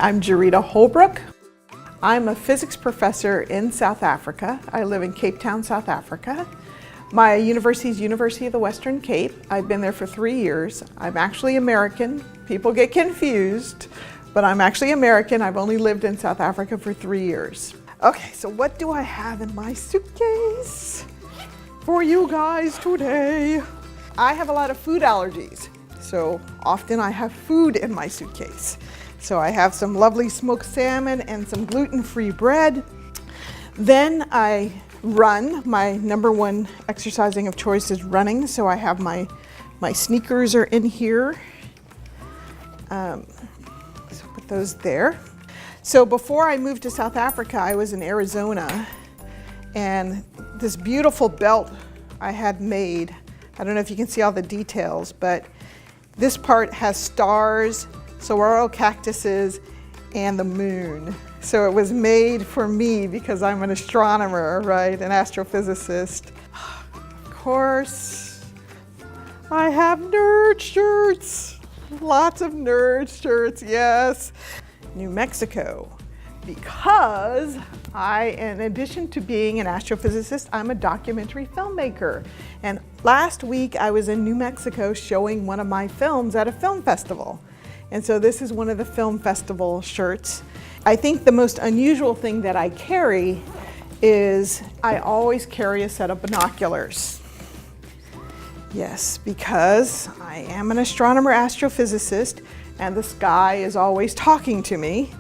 I'm Jarita Holbrook. I'm a physics professor in South Africa. I live in Cape Town, South Africa. My university is University of the Western Cape. I've been there for 3 years. I'm actually American. People get confused, but I'm actually American. I've only lived in South Africa for 3 years. Okay, so what do I have in my suitcase for you guys today? I have a lot of food allergies, so often I have food in my suitcase. So I have some lovely smoked salmon and some gluten-free bread. Then I run. My number one exercising of choice is running, so I have my sneakers are in here. So put those there. So before I moved to South Africa, I was in Arizona, and this beautiful belt I had made, I don't know if you can see all the details, but this part has stars, saguaro cactuses, and the moon. So it was made for me because I'm an astronomer, right, an astrophysicist. Of course, I have nerd shirts. Lots of nerd shirts, yes. New Mexico, because in addition to being an astrophysicist, I'm a documentary filmmaker. And last week I was in New Mexico showing one of my films at a film festival. And so this is one of the film festival shirts. I think the most unusual thing that I carry is I always carry a set of binoculars. Yes, because I am an astronomer astrophysicist and the sky is always talking to me.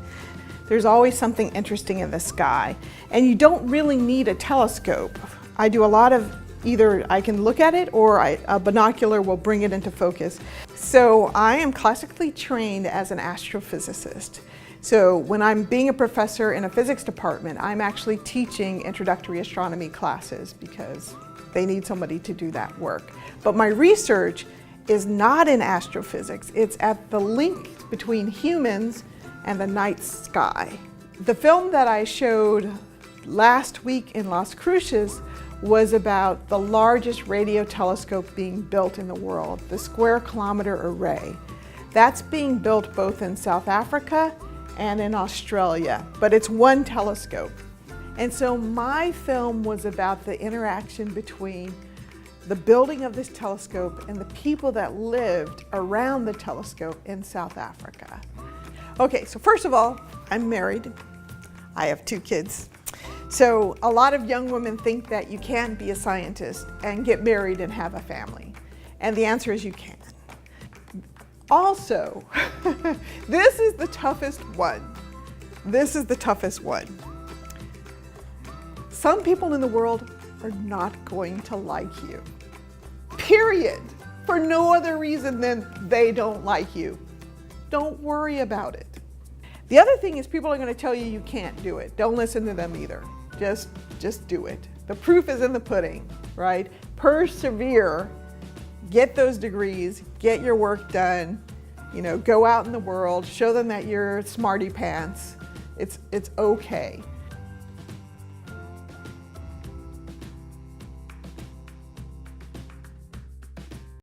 There's always something interesting in the sky. And you don't really need a telescope. I do a lot of either I can look at it or a binocular will bring it into focus. So I am classically trained as an astrophysicist. So when I'm being a professor in a physics department, I'm actually teaching introductory astronomy classes because they need somebody to do that work. But my research is not in astrophysics. It's at the link between humans and the night sky. The film that I showed last week in Las Cruces was about the largest radio telescope being built in the world, the Square Kilometre Array. That's being built both in South Africa and in Australia, but it's one telescope. And so my film was about the interaction between the building of this telescope and the people that lived around the telescope in South Africa. Okay, so first of all, I'm married. I have 2 kids. So a lot of young women think that you can be a scientist and get married and have a family. And the answer is you can. Also, this is the toughest one. This is the toughest one. Some people in the world are not going to like you. Period. For no other reason than they don't like you. Don't worry about it. The other thing is people are going to tell you you can't do it. Don't listen to them either. Just do it. The proof is in the pudding, right? Persevere, get those degrees, get your work done, go out in the world, show them that you're smarty pants. It's okay.